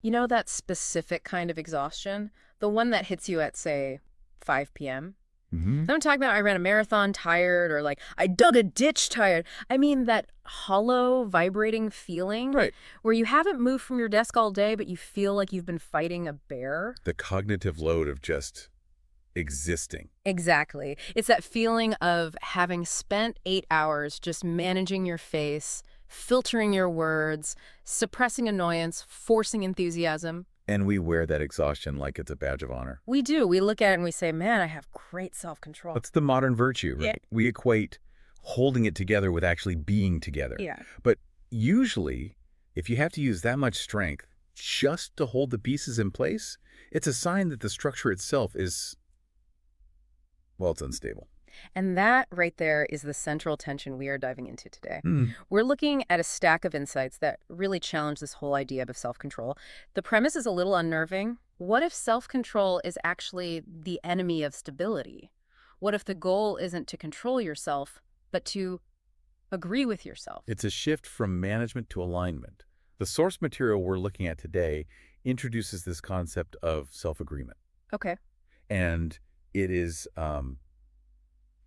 You know that specific kind of exhaustion? The one that hits you at, say, 5 p.m.? Hmm. I'm talking about I ran a marathon tired or like I dug a ditch tired. I mean that hollow, vibrating feeling Right. where you haven't moved from your desk all day, but you feel like you've been fighting a bear. The cognitive load of just existing. Exactly. It's that feeling of having spent 8 hours just managing your face, filtering your words, suppressing annoyance, forcing enthusiasm. And we wear that exhaustion like it's a badge of honor. We do. We look at it and we say, man, I have great self-control. That's the modern virtue, right? Yeah. We equate holding it together with actually being together. Yeah. But usually, if you have to use that much strength just to hold the pieces in place, it's a sign that the structure itself is, well, it's unstable. And that right there is the central tension we are diving into today. Hmm. We're looking at a stack of insights that really challenge this whole idea of self-control. The premise is a little unnerving. What if self-control is actually the enemy of stability? What if the goal isn't to control yourself, but to agree with yourself? It's a shift from management to alignment. The source material we're looking at today introduces this concept of self-agreement. Okay. And it is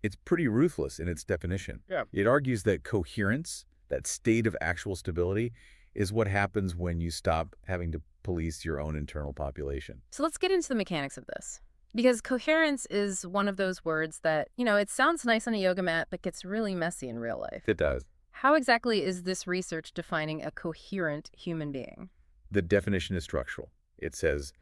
it's pretty ruthless in its definition. Yeah. It argues that coherence, that state of actual stability, is what happens when you stop having to police your own internal population. So let's get into the mechanics of this. Because coherence is one of those words that, it sounds nice on a yoga mat, but gets really messy in real life. It does. How exactly is this research defining a coherent human being? The definition is structural. It says,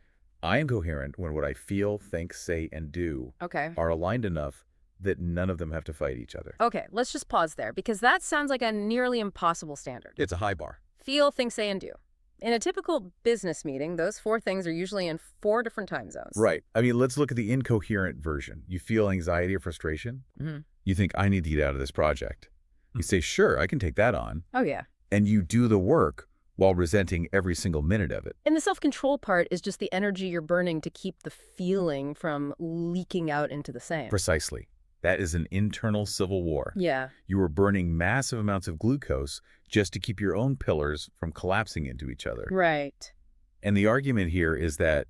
I am coherent when what I feel, think, say, and do Okay. are aligned enough that none of them have to fight each other. Okay, let's just pause there, because that sounds like a nearly impossible standard. It's a high bar. Feel, think, say, and do. In a typical business meeting, those 4 things are usually in 4 different time zones. Right. I mean, let's look at the incoherent version. You feel anxiety or frustration. Mhm. You think, I need to get out of this project. You say, sure, I can take that on. Oh, yeah. And you do the work while resenting every single minute of it. And the self-control part is just the energy you're burning to keep the feeling from leaking out into the same. Precisely. That is an internal civil war. Yeah. You are burning massive amounts of glucose just to keep your own pillars from collapsing into each other. Right. And the argument here is that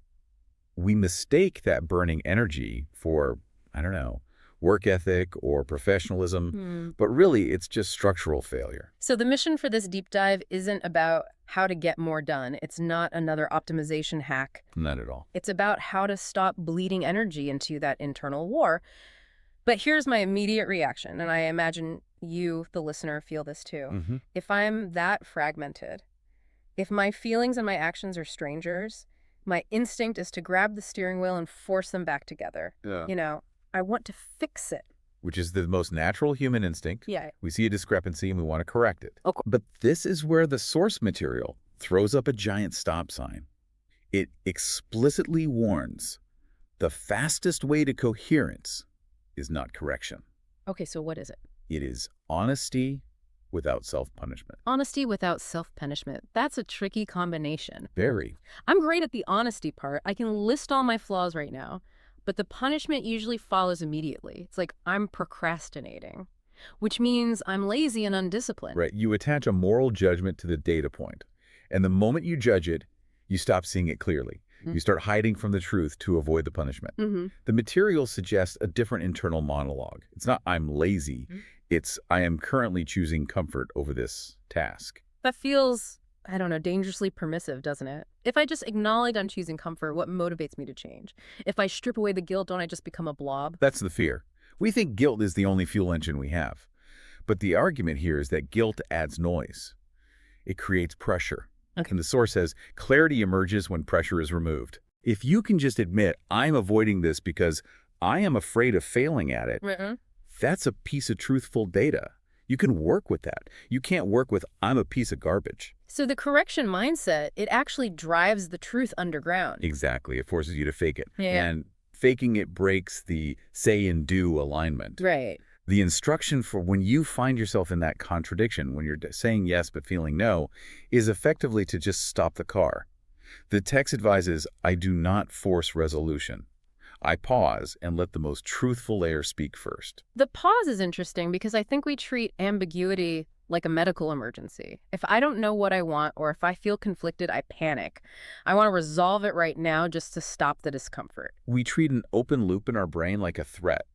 we mistake that burning energy for, I don't know, work ethic or professionalism, but really it's just structural failure. So the mission for this deep dive isn't about how to get more done. It's not another optimization hack. Not at all. It's about how to stop bleeding energy into that internal war. But here's my immediate reaction, and I imagine you, the listener, feel this too. If I'm that fragmented, if my feelings and my actions are strangers, my instinct is to grab the steering wheel and force them back together. Yeah. I want to fix it. Which is the most natural human instinct. Yeah. We see a discrepancy and we want to correct it. Okay. But this is where the source material throws up a giant stop sign. It explicitly warns the fastest way to coherence is not correction. Okay, so what is it? It is honesty without self-punishment. Honesty without self-punishment. That's a tricky combination. Very. I'm great at the honesty part. I can list all my flaws right now, but the punishment usually follows immediately. It's like I'm procrastinating, which means I'm lazy and undisciplined. Right. You attach a moral judgment to the data point. And the moment you judge it, you stop seeing it clearly. You start hiding from the truth to avoid the punishment. The material suggests a different internal monologue. It's not I'm lazy. It's I am currently choosing comfort over this task. That feels, I don't know, dangerously permissive, doesn't it? If I just acknowledge I'm choosing comfort, what motivates me to change? If I strip away the guilt, don't I just become a blob? That's the fear. We think guilt is the only fuel engine we have. But the argument here is that guilt adds noise. It creates pressure. Okay. And the source says, clarity emerges when pressure is removed. If you can just admit, I'm avoiding this because I am afraid of failing at it, that's a piece of truthful data. You can work with that. You can't work with, I'm a piece of garbage. So the correction mindset, it actually drives the truth underground. Exactly. It forces you to fake it. Yeah. And faking it breaks the say and do alignment. Right. The instruction for when you find yourself in that contradiction, when you're saying yes but feeling no, is effectively to just stop the car. The text advises, I do not force resolution. I pause and let the most truthful layer speak first. The pause is interesting because I think we treat ambiguity like a medical emergency. If I don't know what I want or if I feel conflicted, I panic. I want to resolve it right now just to stop the discomfort. We treat an open loop in our brain like a threat.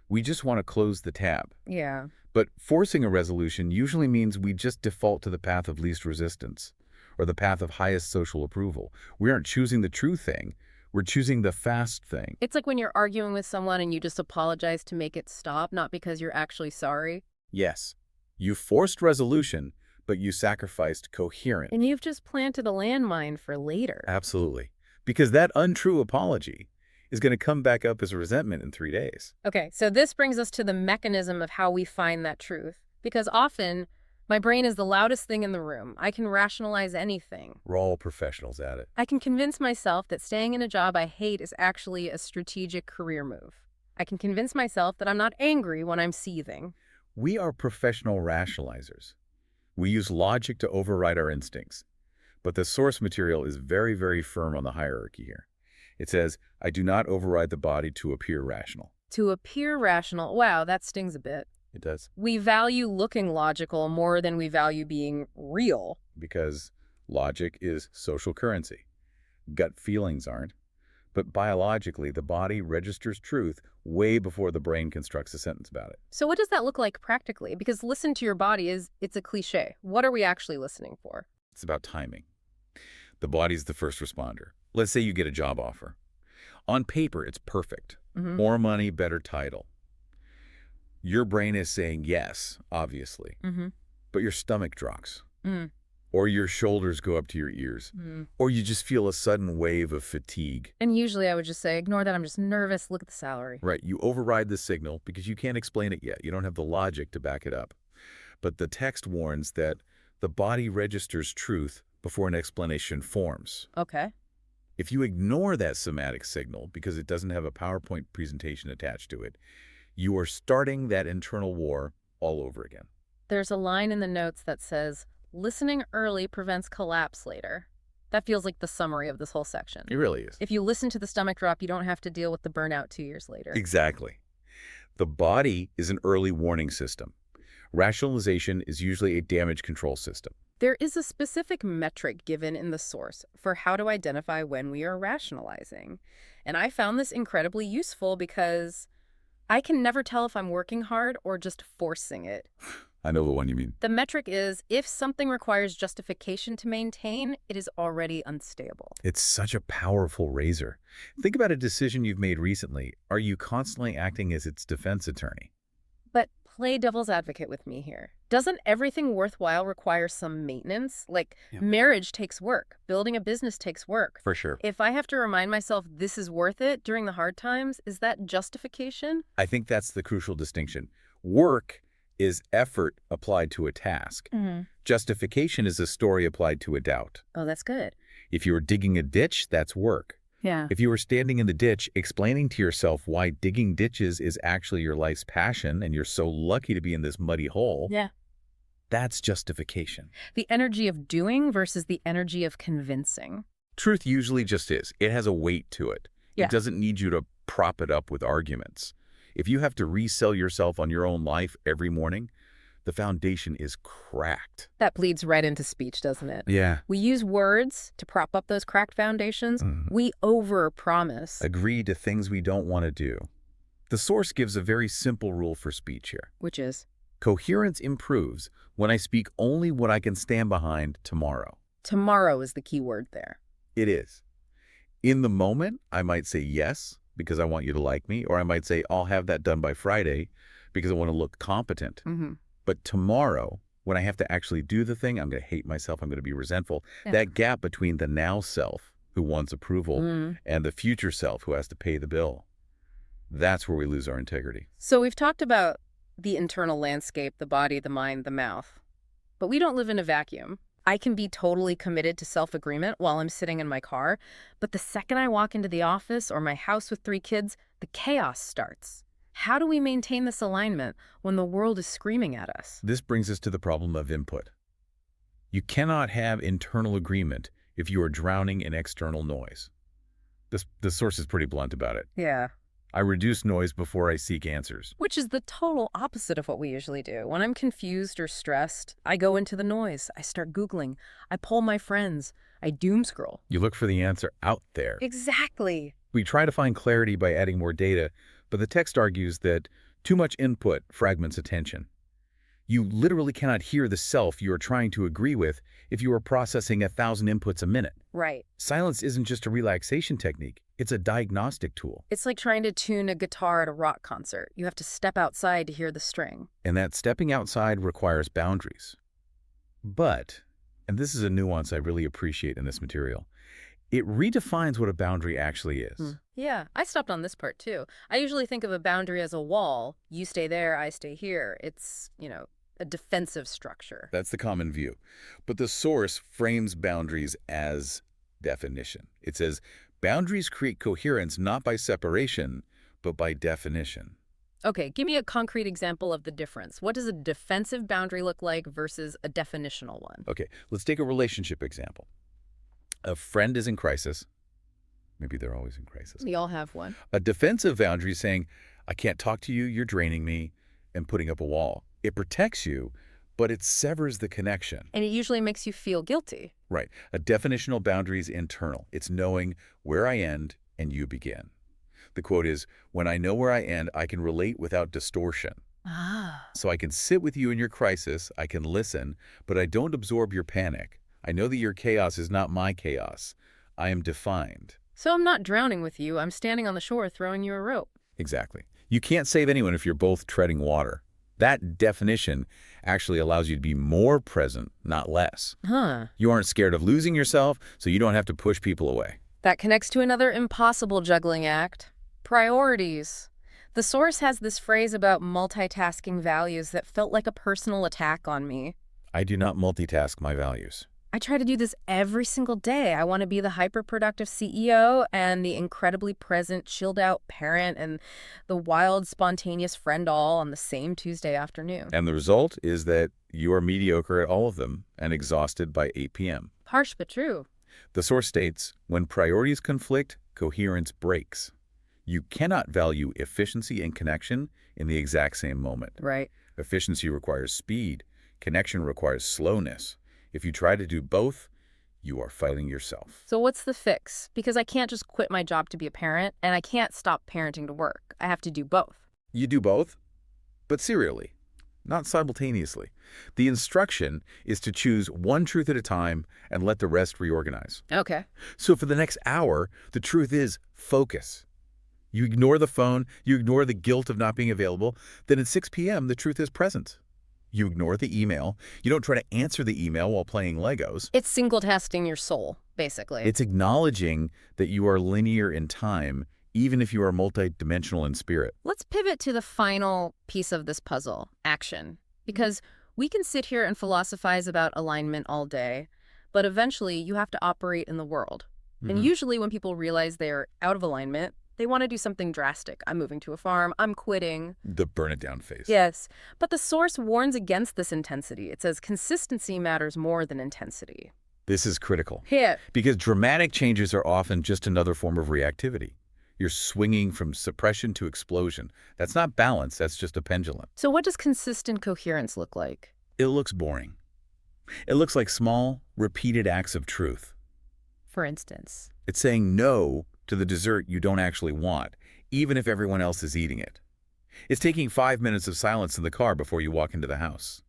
We just want to close the tab. Yeah. But forcing a resolution usually means we just default to the path of least resistance or the path of highest social approval. We aren't choosing the true thing. We're choosing the fast thing. It's like when you're arguing with someone and you just apologize to make it stop, not because you're actually sorry. Yes, you forced resolution, but you sacrificed coherence. And you've just planted a landmine for later. Absolutely. Because that untrue apology is going to come back up as a resentment in 3 days. Okay, so this brings us to the mechanism of how we find that truth. Because often, my brain is the loudest thing in the room. I can rationalize anything. We're all professionals at it. I can convince myself that staying in a job I hate is actually a strategic career move. I can convince myself that I'm not angry when I'm seething. We are professional rationalizers. We use logic to override our instincts. But the source material is very, very firm on the hierarchy here. It says, I do not override the body to appear rational. To appear rational, wow, that stings a bit. It does. We value looking logical more than we value being real. Because logic is social currency. Gut feelings aren't. But biologically, the body registers truth way before the brain constructs a sentence about it. So what does that look like practically? Because listen to your body it's a cliche. What are we actually listening for? It's about timing. The body's the first responder. Let's say you get a job offer. On paper, it's perfect. More money, better title. Your brain is saying yes, obviously. But your stomach drops. Or your shoulders go up to your ears. Or you just feel a sudden wave of fatigue. And usually I would just say, ignore that, I'm just nervous, look at the salary. Right, you override the signal because you can't explain it yet. You don't have the logic to back it up. But the text warns that the body registers truth before an explanation forms. Okay. If you ignore that somatic signal because it doesn't have a PowerPoint presentation attached to it, you are starting that internal war all over again. There's a line in the notes that says, listening early prevents collapse later. That feels like the summary of this whole section. It really is. If you listen to the stomach drop, you don't have to deal with the burnout 2 years later. Exactly. The body is an early warning system. Rationalization is usually a damage control system. There is a specific metric given in the source for how to identify when we are rationalizing. And I found this incredibly useful because I can never tell if I'm working hard or just forcing it. I know the one you mean. The metric is, if something requires justification to maintain, it is already unstable. It's such a powerful razor. Think about a decision you've made recently. Are you constantly acting as its defense attorney? But play devil's advocate with me here. Doesn't everything worthwhile require some maintenance? Like, marriage takes work. Building a business takes work. For sure. If I have to remind myself this is worth it during the hard times, is that justification? I think that's the crucial distinction. Work is effort applied to a task. Justification is a story applied to a doubt. Oh, that's good. If you were digging a ditch, that's work. Yeah. If you were standing in the ditch, explaining to yourself why digging ditches is actually your life's passion and you're so lucky to be in this muddy hole, that's justification. The energy of doing versus the energy of convincing. Truth usually just is. It has a weight to it. It doesn't need you to prop it up with arguments. If you have to resell yourself on your own life every morning, the foundation is cracked. That bleeds right into speech, doesn't it? Yeah. We use words to prop up those cracked foundations. We overpromise. Agree to things we don't want to do. The source gives a very simple rule for speech here. Which is? Coherence improves when I speak only what I can stand behind tomorrow. Tomorrow is the key word there. It is. In the moment, I might say yes, because I want you to like me, or I might say I'll have that done by Friday because I want to look competent. But tomorrow, when I have to actually do the thing, I'm going to hate myself, I'm going to be resentful. That gap between the now self, who wants approval, and the future self, who has to pay the bill, that's where we lose our integrity. So we've talked about the internal landscape, the body, the mind, the mouth. But we don't live in a vacuum. I can be totally committed to self-agreement while I'm sitting in my car, but the second I walk into the office or my house with 3 kids, the chaos starts. How do we maintain this alignment when the world is screaming at us? This brings us to the problem of input. You cannot have internal agreement if you are drowning in external noise. The source is pretty blunt about it. Yeah. I reduce noise before I seek answers. Which is the total opposite of what we usually do. When I'm confused or stressed, I go into the noise. I start Googling. I poll my friends. I doom scroll. You look for the answer out there. Exactly. We try to find clarity by adding more data, but the text argues that too much input fragments attention. You literally cannot hear the self you are trying to agree with if you are processing 1,000 inputs a minute. Right. Silence isn't just a relaxation technique. It's a diagnostic tool. It's like trying to tune a guitar at a rock concert. You have to step outside to hear the string. And that stepping outside requires boundaries. But, and this is a nuance I really appreciate in this material, it redefines what a boundary actually is. Yeah, I stopped on this part too. I usually think of a boundary as a wall. You stay there, I stay here. It's, a defensive structure. That's the common view. But the source frames boundaries as definition. It says, boundaries create coherence not by separation, but by definition. Okay, give me a concrete example of the difference. What does a defensive boundary look like versus a definitional one? Okay, let's take a relationship example. A friend is in crisis. Maybe they're always in crisis. We all have one. A defensive boundary is saying, I can't talk to you, you're draining me, and putting up a wall. It protects you, but it severs the connection. And it usually makes you feel guilty. Right. A definitional boundary is internal. It's knowing where I end and you begin. The quote is, when I know where I end, I can relate without distortion. So I can sit with you in your crisis, I can listen, but I don't absorb your panic. I know that your chaos is not my chaos. I am defined. So I'm not drowning with you. I'm standing on the shore throwing you a rope. Exactly. You can't save anyone if you're both treading water. That definition actually allows you to be more present, not less. You aren't scared of losing yourself, so you don't have to push people away. That connects to another impossible juggling act. Priorities. The source has this phrase about multitasking values that felt like a personal attack on me. I do not multitask my values. I try to do this every single day. I want to be the hyper-productive CEO and the incredibly present, chilled-out parent and the wild, spontaneous friend all on the same Tuesday afternoon. And the result is that you are mediocre at all of them and exhausted by 8 p.m. Harsh but true. The source states, when priorities conflict, coherence breaks. You cannot value efficiency and connection in the exact same moment. Right. Efficiency requires speed. Connection requires slowness. If you try to do both, you are fighting yourself. So what's the fix? Because I can't just quit my job to be a parent, and I can't stop parenting to work. I have to do both. You do both, but serially, not simultaneously. The instruction is to choose one truth at a time and let the rest reorganize. Okay. So for the next hour, the truth is focus. You ignore the phone, you ignore the guilt of not being available, then at 6 p.m. the truth is present. You ignore the email. You don't try to answer the email while playing Legos. It's single-tasking your soul, basically. It's acknowledging that you are linear in time, even if you are multidimensional in spirit. Let's pivot to the final piece of this puzzle, action. Because we can sit here and philosophize about alignment all day, but eventually you have to operate in the world. And usually when people realize they're out of alignment, they want to do something drastic. I'm moving to a farm. I'm quitting. The burn it down phase. Yes, but the source warns against this intensity. It says consistency matters more than intensity. This is critical. Yeah. Because dramatic changes are often just another form of reactivity. You're swinging from suppression to explosion. That's not balance. That's just a pendulum. So what does consistent coherence look like? It looks boring. It looks like small, repeated acts of truth. For instance? It's saying no to the dessert you don't actually want, even if everyone else is eating it. It's taking 5 minutes of silence in the car before you walk into the house.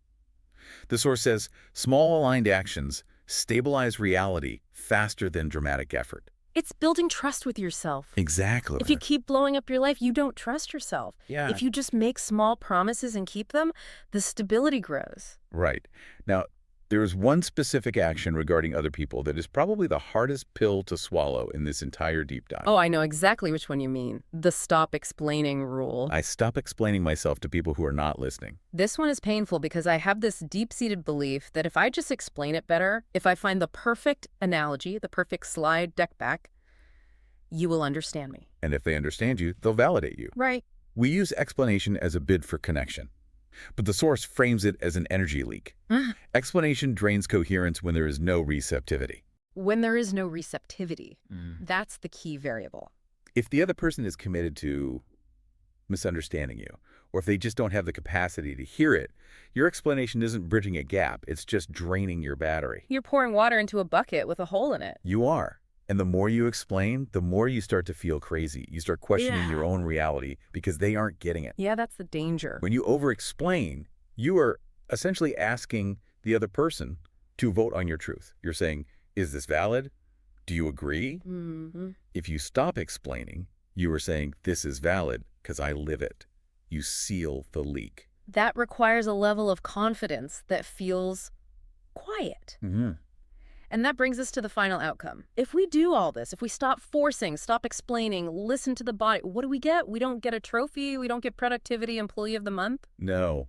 The source says, small aligned actions stabilize reality faster than dramatic effort. It's building trust with yourself. Exactly. If you keep blowing up your life, you don't trust yourself. Yeah. If you just make small promises and keep them, the stability grows. Right. Now, there is one specific action regarding other people that is probably the hardest pill to swallow in this entire deep dive. Oh, I know exactly which one you mean. The stop explaining rule. I stop explaining myself to people who are not listening. This one is painful because I have this deep-seated belief that if I just explain it better, if I find the perfect analogy, the perfect slide deck back, you will understand me. And if they understand you, they'll validate you. Right. We use explanation as a bid for connection. But the source frames it as an energy leak. Explanation drains coherence when there is no receptivity. When there is no receptivity, that's the key variable. If the other person is committed to misunderstanding you, or if they just don't have the capacity to hear it, your explanation isn't bridging a gap. It's just draining your battery. You're pouring water into a bucket with a hole in it. You are. And the more you explain, the more you start to feel crazy. You start questioning Yeah. your own reality because they aren't getting it. Yeah, that's the danger. When you over-explain, you are essentially asking the other person to vote on your truth. You're saying, is this valid? Do you agree? If you stop explaining, you are saying, this is valid because I live it. You seal the leak. That requires a level of confidence that feels quiet. And that brings us to the final outcome. If we do all this, if we stop forcing, stop explaining, listen to the body, what do we get? We don't get a trophy. We don't get productivity employee of the month. No.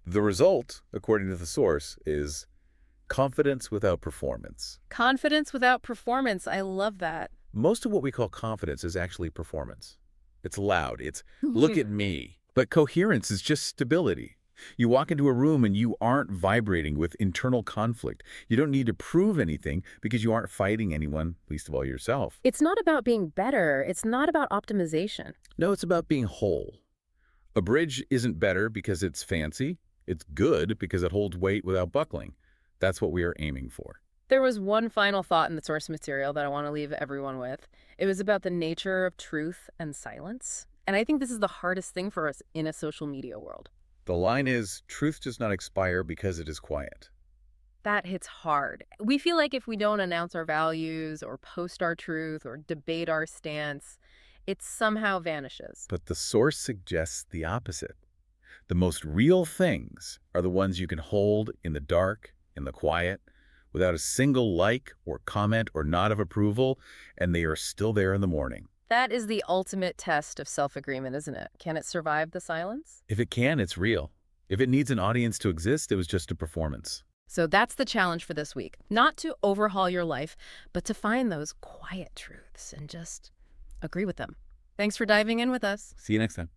The result, according to the source, is confidence without performance. Confidence without performance. I love that. Most of what we call confidence is actually performance. It's loud. It's, look at me. But coherence is just stability. You walk into a room and you aren't vibrating with internal conflict. You don't need to prove anything because you aren't fighting anyone, least of all yourself. It's not about being better. It's not about optimization. No, it's about being whole. A bridge isn't better because it's fancy. It's good because it holds weight without buckling. That's what we are aiming for. There was one final thought in the source material that I want to leave everyone with. It was about the nature of truth and silence. And I think this is the hardest thing for us in a social media world. The line is, truth does not expire because it is quiet. That hits hard. We feel like if we don't announce our values or post our truth or debate our stance, it somehow vanishes. But the source suggests the opposite. The most real things are the ones you can hold in the dark, in the quiet, without a single like or comment or nod of approval, and they are still there in the morning. That is the ultimate test of self-agreement, isn't it? Can it survive the silence? If it can, it's real. If it needs an audience to exist, it was just a performance. So that's the challenge for this week. Not to overhaul your life, but to find those quiet truths and just agree with them. Thanks for diving in with us. See you next time.